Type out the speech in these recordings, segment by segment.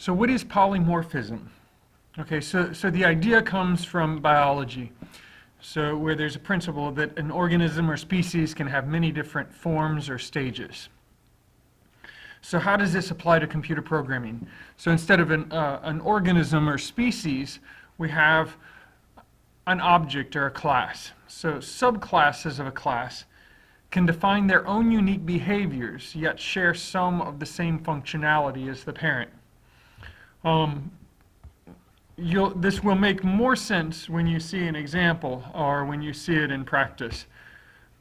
So what is polymorphism? Okay, so the idea comes from biology. So where there's a principle that an organism or species can have many different forms or stages. So how does this apply to computer programming? So instead of an organism or species, we have an object or a class. So subclasses of a class can define their own unique behaviors, yet share some of the same functionality as the parent. This will make more sense when you see an example or when you see it in practice.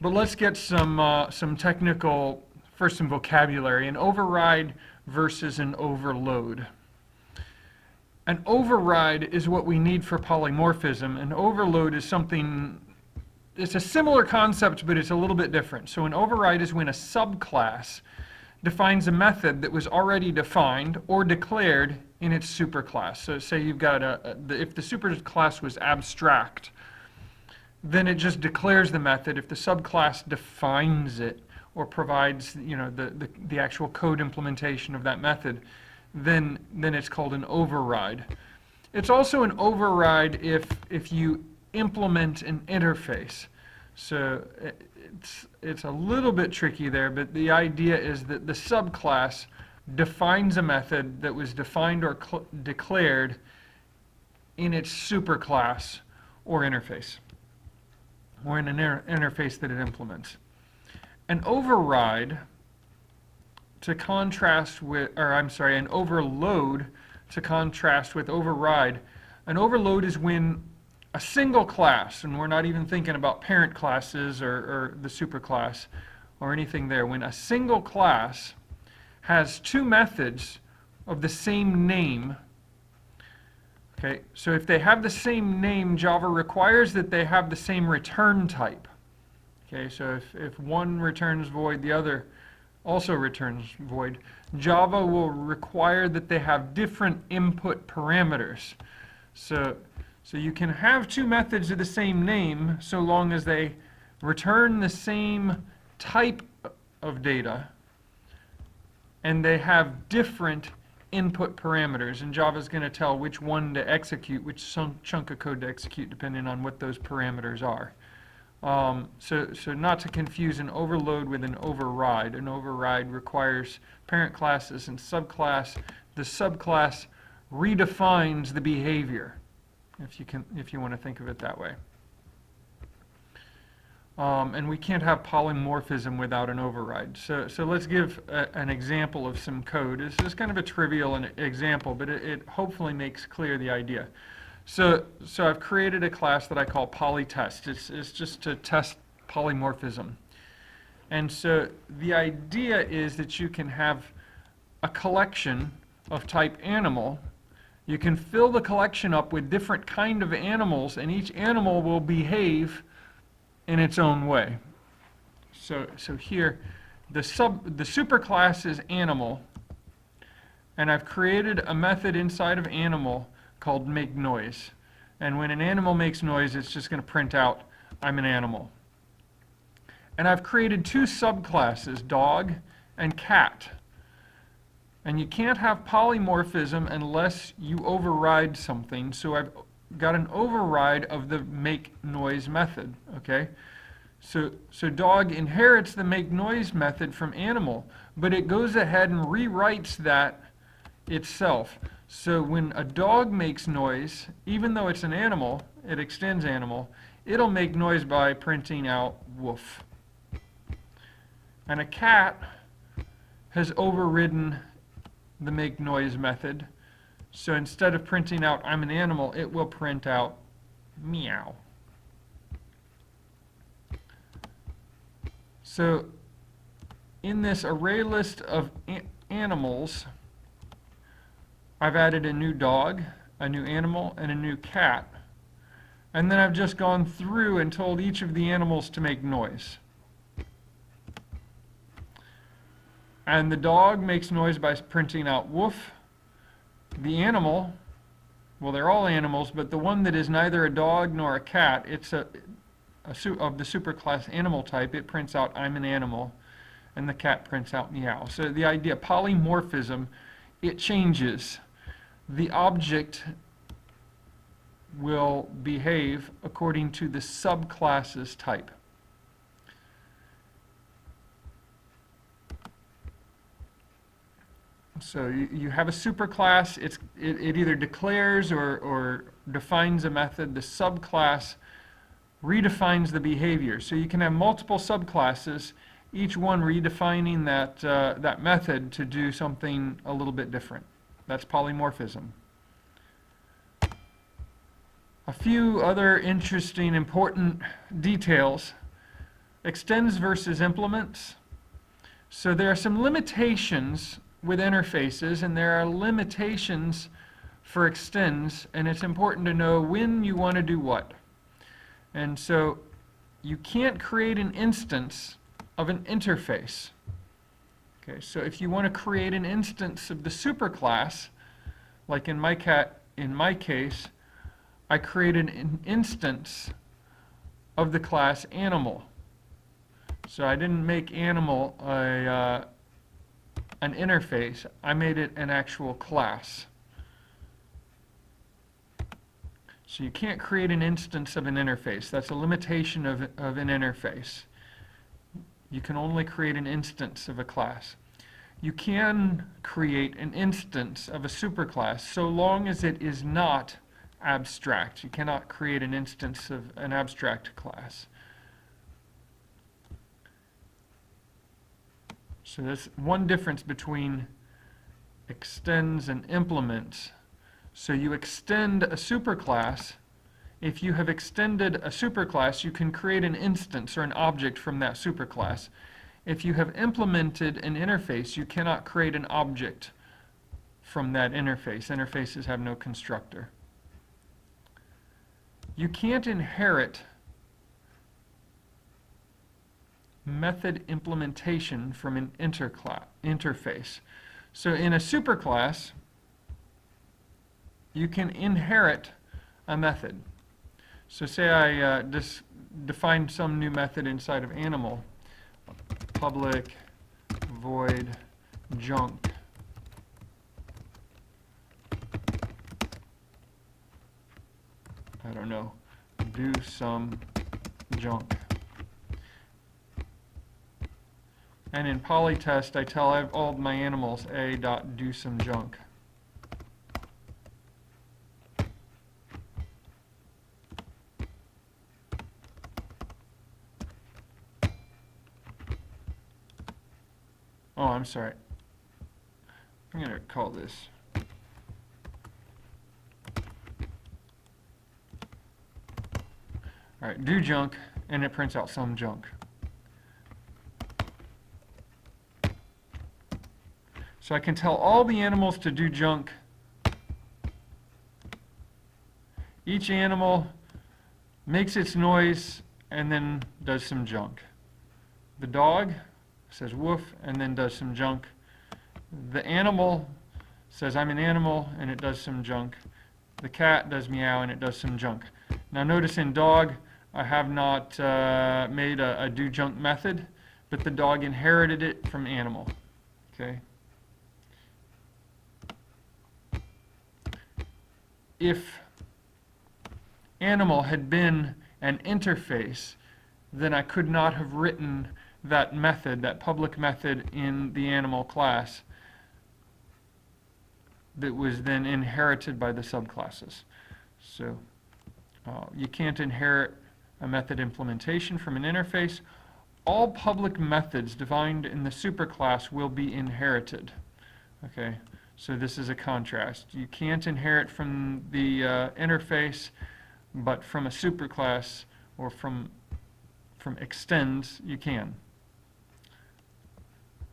But let's get some technical, first some vocabulary. An override versus an overload. An override is what we need for polymorphism. An overload is something, it's a similar concept, but it's a little bit different. So an override is when a subclass defines a method that was already defined or declared in its superclass. So say you've got if the superclass was abstract, then it just declares the method. If the subclass defines it or provides, the actual code implementation of that method, then it's called an override. It's also an override if you implement an interface. So it's a little bit tricky there, but the idea is that the subclass defines a method that was defined or declared in its superclass or interface, or in an interface that it implements. An override, to contrast with, an overload, to contrast with override. An overload is when a single class, and we're not even thinking about parent classes or the superclass or anything there, when a single class has two methods of the same name. Okay, so if they have the same name, Java requires that they have the same return type. Okay, so if one returns void, the other also returns void. Java will require that they have different input parameters. So you can have two methods of the same name so long as they return the same type of data and they have different input parameters. And Java is going to tell which one to execute, which chunk of code to execute, depending on what those parameters are. So not to confuse an overload with an override. An override requires parent classes and subclass. The subclass redefines the behavior, if you want to think of it that way. And we can't have polymorphism without an override. So let's give an example of some code. This is kind of a trivial example, but it hopefully makes clear the idea. So I've created a class that I call polytest. It's just to test polymorphism. And so the idea is that you can have a collection of type animal. You can fill the collection up with different kind of animals, and each animal will behave in its own way. So here, the superclass is animal, and I've created a method inside of animal called make noise. And when an animal makes noise, it's just going to print out, I'm an animal. And I've created two subclasses, dog and cat. And you can't have polymorphism unless you override something. So I've got an override of the make noise method, okay? So dog inherits the make noise method from animal, but it goes ahead and rewrites that itself. So when a dog makes noise, even though it's an animal, it extends animal, it'll make noise by printing out woof. And a cat has overridden the make noise method. So instead of printing out I'm an animal, it will print out meow. So in this array list of animals, I've added a new dog, a new animal, and a new cat. And then I've just gone through and told each of the animals to make noise. And the dog makes noise by printing out woof. The animal, well, they're all animals, but the one that is neither a dog nor a cat, it's of the superclass animal type, it prints out I'm an animal, and the cat prints out meow. So the idea, polymorphism, it changes. the object will behave according to the subclass's type. So you have a superclass, it either declares or defines a method. The subclass redefines the behavior. So you can have multiple subclasses, each one redefining that method to do something a little bit different. That's polymorphism. A few other interesting, important details. Extends versus implements. So there are some limitations with interfaces, and there are limitations for extends, and it's important to know when you want to do what. And so you can't create an instance of an interface. Okay, so if you want to create an instance of the superclass, like in my case, I created an instance of the class animal. So I didn't make animal an interface, I made it an actual class. So you can't create an instance of an interface. That's a limitation of an interface. You can only create an instance of a class. You can create an instance of a superclass so long as it is not abstract. You cannot create an instance of an abstract class. So that's one difference between extends and implements. So you extend a superclass. If you have extended a superclass, you can create an instance or an object from that superclass. If you have implemented an interface, you cannot create an object from that interface. Interfaces have no constructor. You can't inherit method implementation from an interface. So in a superclass, you can inherit a method. So say I just define some new method inside of animal, public void junk. I don't know, do some junk. And in polytest, I tell all of my animals a dot do some junk. Oh, I'm sorry. I'm going to call this all right, do junk, and it prints out some junk. So I can tell all the animals to do junk. Each animal makes its noise and then does some junk. The dog says woof and then does some junk. The animal says I'm an animal and it does some junk. The cat does meow and it does some junk. Now notice in dog, I have not made a do junk method, but the dog inherited it from animal. Okay. If animal had been an interface, then I could not have written that method, that public method in the animal class that was then inherited by the subclasses. So you can't inherit a method implementation from an interface. All public methods defined in the superclass will be inherited. Okay. So this is a contrast. You can't inherit from the interface, but from a superclass or from extends, you can.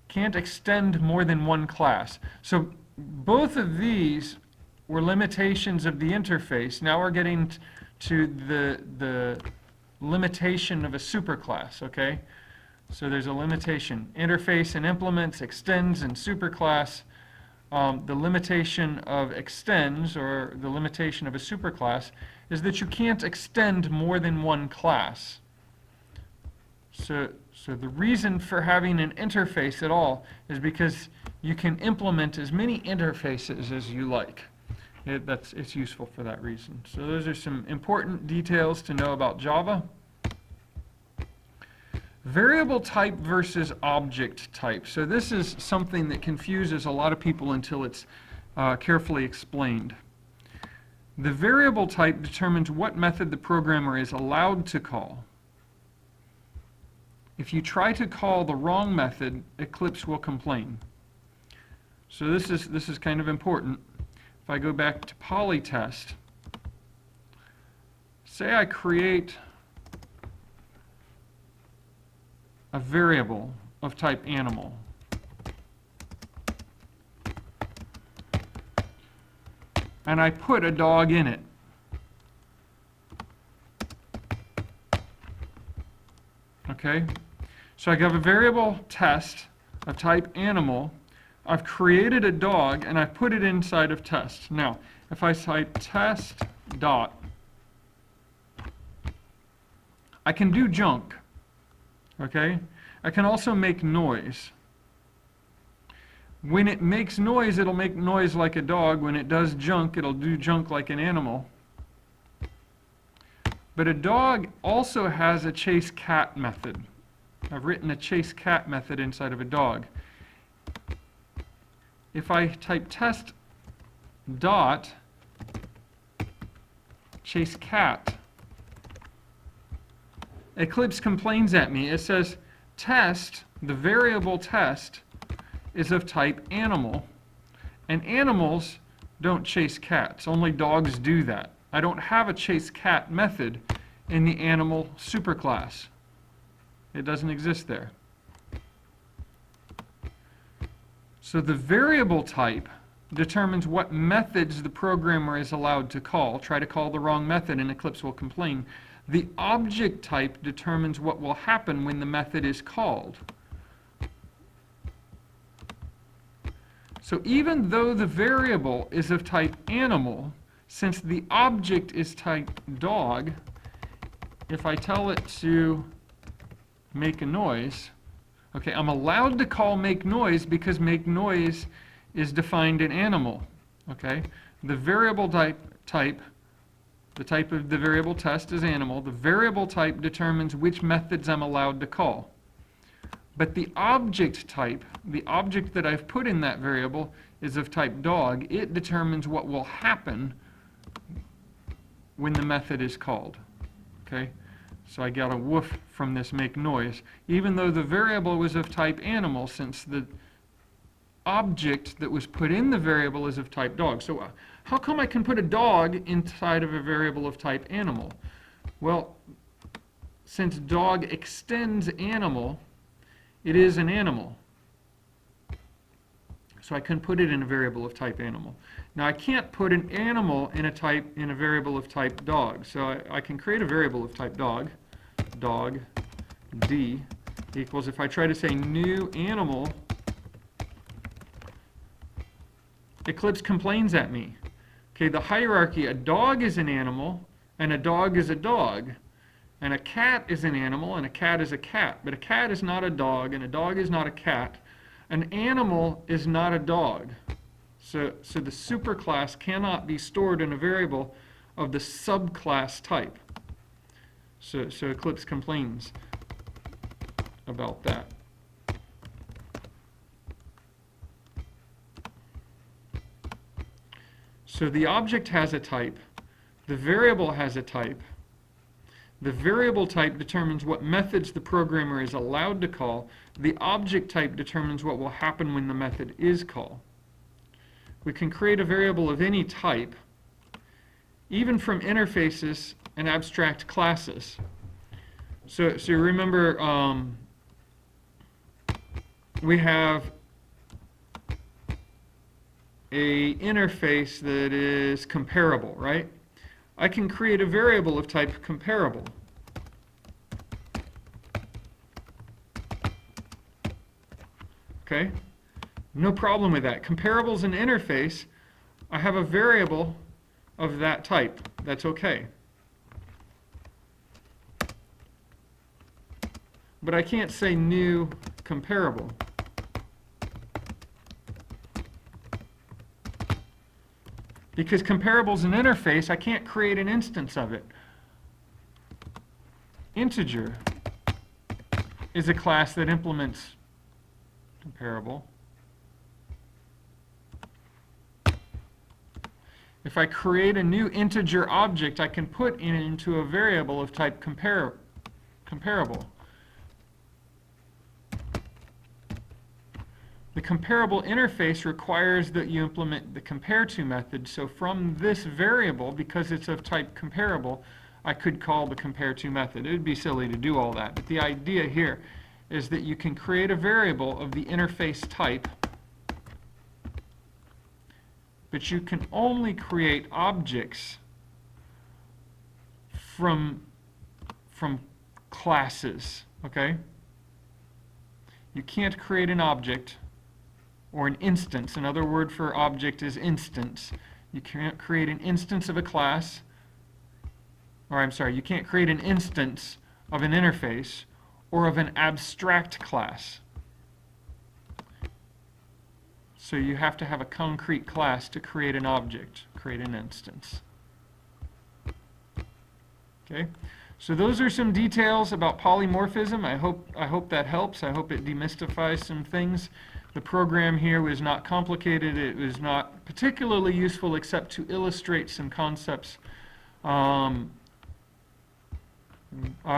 Can't extend more than one class. So both of these were limitations of the interface. Now we're getting to the limitation of a superclass, okay? So there's a limitation. Interface and implements, extends and superclass. The limitation of extends, or the limitation of a superclass, is that you can't extend more than one class. So the reason for having an interface at all is because you can implement as many interfaces as you like. It's useful for that reason. So those are some important details to know about Java. Variable type versus object type. So this is something that confuses a lot of people until it's carefully explained. The variable type determines what method the programmer is allowed to call. If you try to call the wrong method, Eclipse will complain. So this is kind of important. If I go back to polytest, say I create a variable of type animal. And I put a dog in it. Okay? So I have a variable test of type animal. I've created a dog and I've put it inside of test. Now, if I type test dot, I can do junk. Okay? I can also make noise. When it makes noise, it'll make noise like a dog. When it does junk, it'll do junk like an animal. But a dog also has a chase cat method. I've written a chase cat method inside of a dog. If I type test dot chase cat, Eclipse complains at me. It says test, the variable test, is of type animal, and animals don't chase cats. Only dogs do that. I don't have a chase cat method in the animal superclass. It doesn't exist there. So the variable type determines what methods the programmer is allowed to call. Try to call the wrong method and Eclipse will complain. The object type determines what will happen when the method is called. So even though the variable is of type animal, since the object is type dog, if I tell it to make a noise, okay, I'm allowed to call make noise because make noise is defined in animal. Okay, the variable type, the type of the variable test is animal. The variable type determines which methods I'm allowed to call. But the object type, the object that I've put in that variable, is of type dog. It determines what will happen when the method is called. Okay? So I got a woof from this make noise. Even though the variable was of type animal, since the object that was put in the variable is of type dog. So how come I can put a dog inside of a variable of type animal? Well, since dog extends animal, it is an animal. So I can put it in a variable of type animal. Now I can't put an animal in a variable of type dog. So I can create a variable of type dog, dog d equals, if I try to say new animal, Eclipse complains at me. Okay, the hierarchy, a dog is an animal, and a dog is a dog. And a cat is an animal, and a cat is a cat. But a cat is not a dog, and a dog is not a cat. An animal is not a dog. So the superclass cannot be stored in a variable of the subclass type. So Eclipse complains about that. So the object has a type. The variable has a type. The variable type determines what methods the programmer is allowed to call. The object type determines what will happen when the method is called. We can create a variable of any type, even from interfaces and abstract classes. So remember, we have an interface that is comparable, right? I can create a variable of type comparable. Okay? No problem with that. Comparable is an interface. I have a variable of that type. That's okay. But I can't say new comparable. Because comparable is an interface, I can't create an instance of it. Integer is a class that implements comparable. If I create a new integer object, I can put it into a variable of type comparable. The comparable interface requires that you implement the compare_to method. So from this variable, because it's of type comparable, I could call the compare_to method. It would be silly to do all that. But the idea here is that you can create a variable of the interface type, but you can only create objects from classes, okay? You can't create an object or an instance. Another word for object is instance. You can't create an instance of a class, or I'm sorry, you can't create an instance of an interface or of an abstract class. So you have to have a concrete class to create an object, create an instance. Okay? So those are some details about polymorphism. I hope that helps. I hope it demystifies some things. The program here was not complicated. It was not particularly useful except to illustrate some concepts. I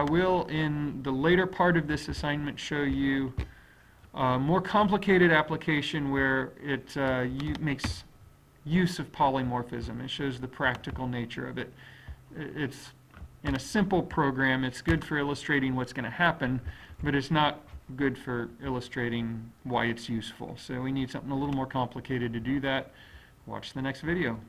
will, in the later part of this assignment, show you a more complicated application where it makes use of polymorphism. It shows the practical nature of it. It's in a simple program. It's good for illustrating what's going to happen, but it's not good for illustrating why it's useful. So we need something a little more complicated to do that. Watch the next video.